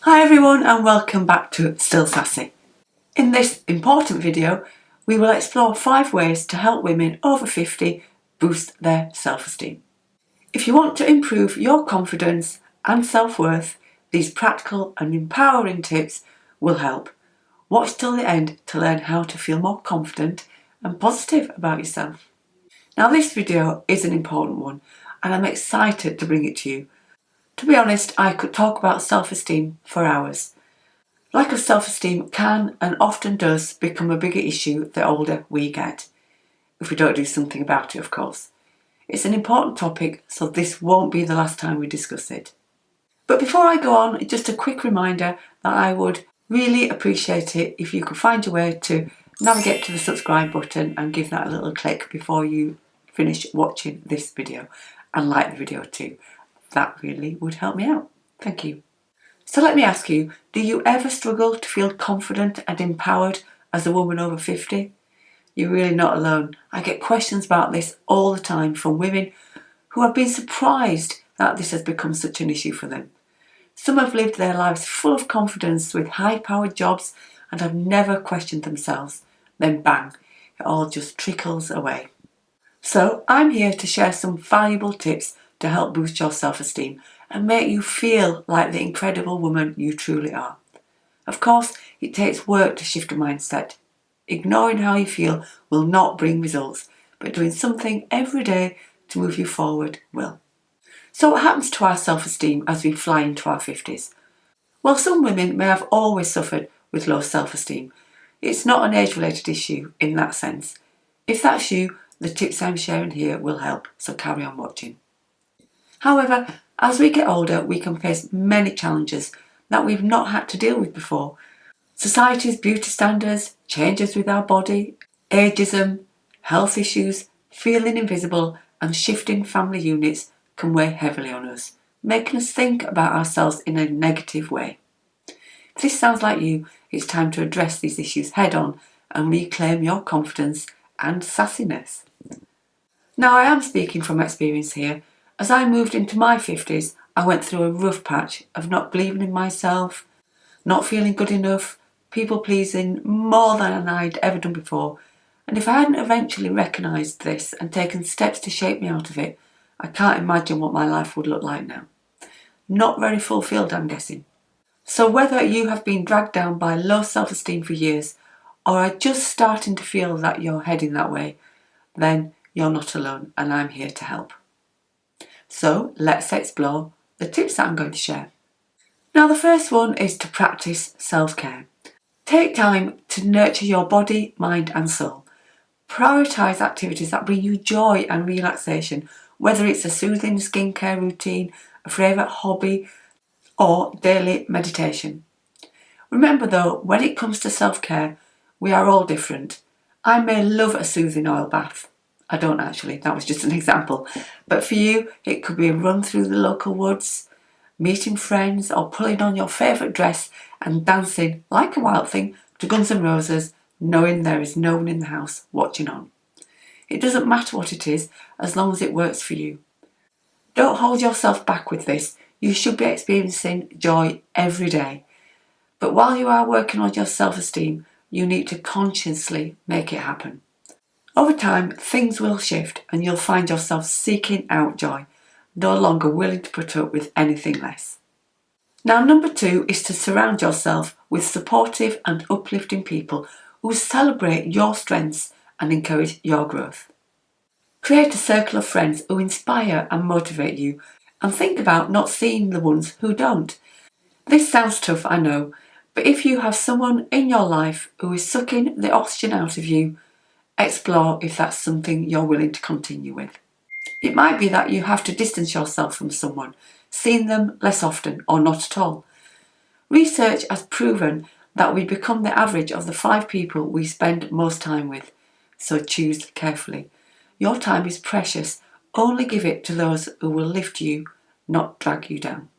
Hi everyone and welcome back to Still Sassy. In this important video we will explore 5 ways to help women over 50 boost their self-esteem. If you want to improve your confidence and self-worth, these practical and empowering tips will help. Watch till the end to learn how to feel more confident and positive about yourself. Now this video is an important one and I'm excited to bring it to you. To be honest, I could talk about self-esteem for hours. Lack of self-esteem can and often does become a bigger issue the older we get, if we don't do something about it, of course. It's an important topic, so this won't be the last time we discuss it. But before I go on, just a quick reminder that I would really appreciate it if you could find your way to navigate to the subscribe button and give that a little click before you finish watching this video, and like the video too. That really would help me out. Thank you. So let me ask you, do you ever struggle to feel confident and empowered as a woman over 50? You're really not alone. I get questions about this all the time from women who have been surprised that this has become such an issue for them. Some have lived their lives full of confidence with high-powered jobs and have never questioned themselves. Then bang, it all just trickles away. So I'm here to share some valuable tips to help boost your self-esteem and make you feel like the incredible woman you truly are. Of course, it takes work to shift a mindset. Ignoring how you feel will not bring results, but doing something every day to move you forward will. So what happens to our self-esteem as we fly into our 50s? Well, some women may have always suffered with low self-esteem. It's not an age-related issue in that sense. If that's you, the tips I'm sharing here will help, so carry on watching. However, as we get older, we can face many challenges that we've not had to deal with before. Society's beauty standards, changes with our body, ageism, health issues, feeling invisible and shifting family units can weigh heavily on us, making us think about ourselves in a negative way. If this sounds like you, it's time to address these issues head on and reclaim your confidence and sassiness. Now I am speaking from experience here. As I moved into my 50s, I went through a rough patch of not believing in myself, not feeling good enough, people pleasing more than I'd ever done before. And if I hadn't eventually recognised this and taken steps to shape me out of it, I can't imagine what my life would look like now. Not very fulfilled, I'm guessing. So whether you have been dragged down by low self-esteem for years or are just starting to feel that you're heading that way, then you're not alone and I'm here to help. So let's explore the tips that I'm going to share. Now the first one is to practice self-care. Take time to nurture your body, mind and soul. Prioritise activities that bring you joy and relaxation, whether it's a soothing skincare routine, a favourite hobby or daily meditation. Remember though, when it comes to self-care, we are all different. I may love a soothing oil bath. I don't actually, that was just an example. But for you, it could be a run through the local woods, meeting friends or pulling on your favourite dress and dancing like a wild thing to Guns N' Roses, knowing there is no one in the house watching on. It doesn't matter what it is, as long as it works for you. Don't hold yourself back with this. You should be experiencing joy every day. But while you are working on your self-esteem, you need to consciously make it happen. Over time, things will shift and you'll find yourself seeking out joy, no longer willing to put up with anything less. Now, number 2 is to surround yourself with supportive and uplifting people who celebrate your strengths and encourage your growth. Create a circle of friends who inspire and motivate you, and think about not seeing the ones who don't. This sounds tough, I know, but if you have someone in your life who is sucking the oxygen out of you, explore if that's something you're willing to continue with. It might be that you have to distance yourself from someone, seeing them less often or not at all. Research has proven that we become the average of the 5 people we spend most time with, so choose carefully. Your time is precious. Only give it to those who will lift you, not drag you down.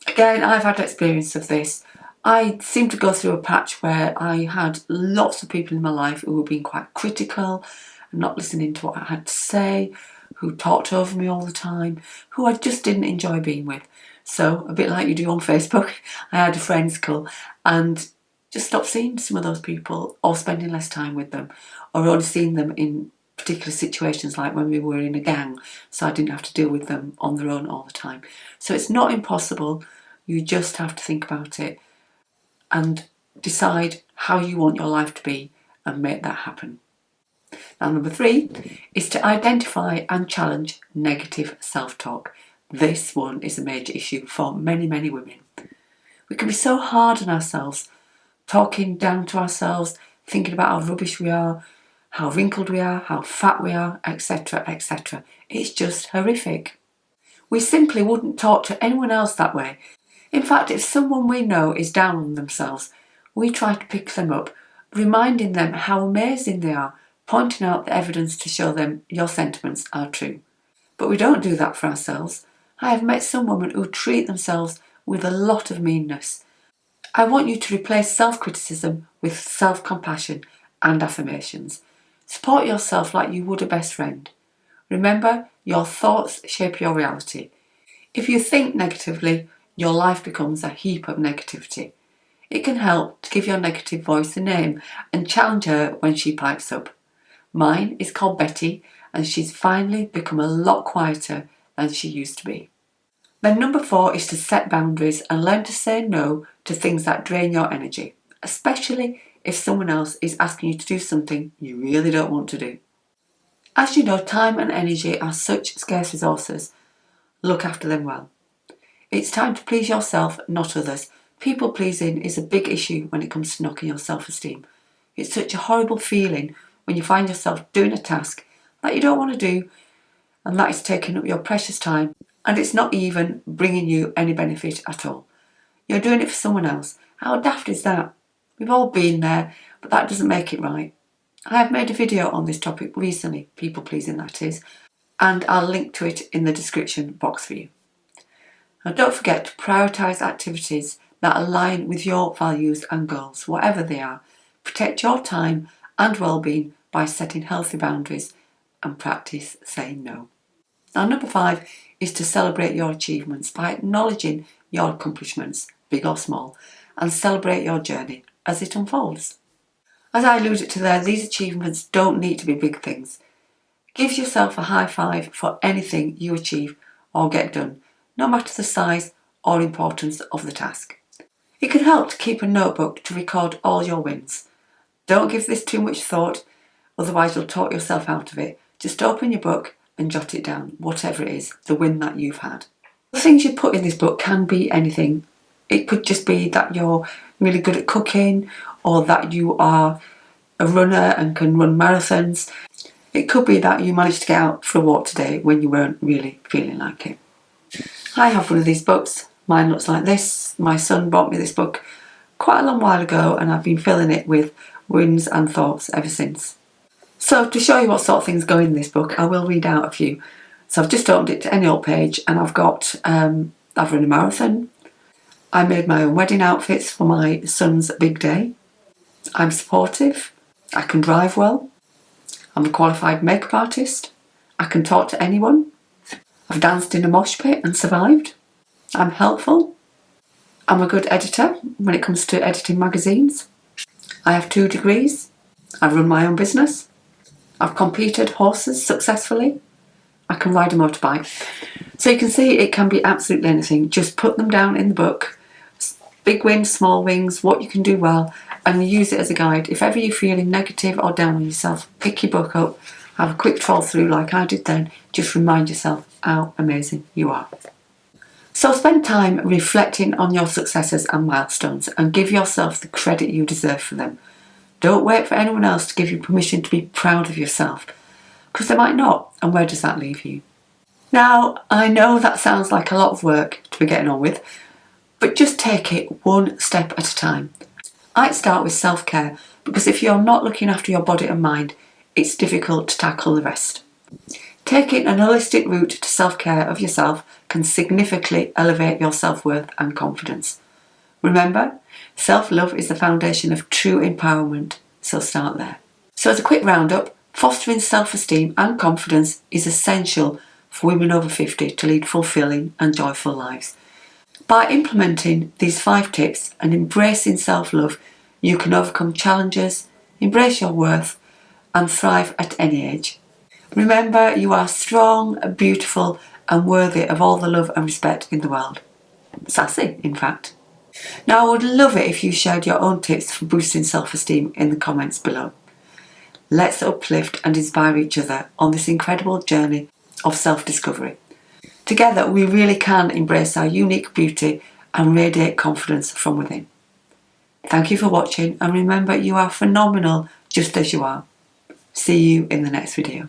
Again, I've had experience of this. I seemed to go through a patch where I had lots of people in my life who were being quite critical and not listening to what I had to say, who talked over me all the time, who I just didn't enjoy being with. So, a bit like you do on Facebook, I had a friends call and just stopped seeing some of those people or spending less time with them or only seeing them in particular situations like when we were in a gang, so I didn't have to deal with them on their own all the time. So it's not impossible, you just have to think about it and decide how you want your life to be and make that happen. Now, number 3 is to identify and challenge negative self-talk. This one is a major issue for many, many women. We can be so hard on ourselves, talking down to ourselves, thinking about how rubbish we are, how wrinkled we are, how fat we are, etc., etc. It's just horrific. We simply wouldn't talk to anyone else that way. In fact, if someone we know is down on themselves, we try to pick them up, reminding them how amazing they are, pointing out the evidence to show them your sentiments are true. But we don't do that for ourselves. I have met some women who treat themselves with a lot of meanness. I want you to replace self-criticism with self-compassion and affirmations. Support yourself like you would a best friend. Remember, your thoughts shape your reality. If you think negatively, your life becomes a heap of negativity. It can help to give your negative voice a name and challenge her when she pipes up. Mine is called Betty, and she's finally become a lot quieter than she used to be. Then number 4 is to set boundaries and learn to say no to things that drain your energy, especially if someone else is asking you to do something you really don't want to do. As you know, time and energy are such scarce resources. Look after them well. It's time to please yourself, not others. People pleasing is a big issue when it comes to knocking your self-esteem. It's such a horrible feeling when you find yourself doing a task that you don't want to do and that is taking up your precious time and it's not even bringing you any benefit at all. You're doing it for someone else. How daft is that? We've all been there, but that doesn't make it right. I have made a video on this topic recently, people pleasing that is, and I'll link to it in the description box for you. Now don't forget to prioritise activities that align with your values and goals, whatever they are. Protect your time and well-being by setting healthy boundaries and practice saying no. Now number 5 is to celebrate your achievements by acknowledging your accomplishments, big or small, and celebrate your journey as it unfolds. As I alluded to there, these achievements don't need to be big things. Give yourself a high five for anything you achieve or get done, no matter the size or importance of the task. It can help to keep a notebook to record all your wins. Don't give this too much thought, otherwise you'll talk yourself out of it. Just open your book and jot it down, whatever it is, the win that you've had. The things you put in this book can be anything. It could just be that you're really good at cooking or that you are a runner and can run marathons. It could be that you managed to get out for a walk today when you weren't really feeling like it. I have one of these books. Mine looks like this. My son bought me this book quite a long while ago and I've been filling it with wins and thoughts ever since. So to show you what sort of things go in this book, I will read out a few. So I've just opened it to any old page and I've got, I've run a marathon. I made my own wedding outfits for my son's big day. I'm supportive. I can drive well. I'm a qualified makeup artist. I can talk to anyone. I've danced in a mosh pit and survived. I'm helpful. I'm a good editor when it comes to editing magazines. I have 2 degrees. I run my own business. I've competed horses successfully. I can ride a motorbike. So you can see it can be absolutely anything. Just put them down in the book. Big wins, small wins, what you can do well, and use it as a guide. If ever you're feeling negative or down on yourself, pick your book up, have a quick troll through like I did then. Just remind yourself how amazing you are. So spend time reflecting on your successes and milestones and give yourself the credit you deserve for them. Don't wait for anyone else to give you permission to be proud of yourself, because they might not, and where does that leave you? Now, I know that sounds like a lot of work to be getting on with, but just take it one step at a time. I'd start with self-care, because if you're not looking after your body and mind, it's difficult to tackle the rest. Taking an holistic route to self-care of yourself can significantly elevate your self-worth and confidence. Remember, self-love is the foundation of true empowerment, so start there. So as a quick roundup, fostering self-esteem and confidence is essential for women over 50 to lead fulfilling and joyful lives. By implementing these 5 tips and embracing self-love, you can overcome challenges, embrace your worth, and thrive at any age. Remember, you are strong, beautiful, and worthy of all the love and respect in the world. Sassy, in fact. Now, I would love it if you shared your own tips for boosting self-esteem in the comments below. Let's uplift and inspire each other on this incredible journey of self-discovery. Together, we really can embrace our unique beauty and radiate confidence from within. Thank you for watching, and remember, you are phenomenal just as you are. See you in the next video.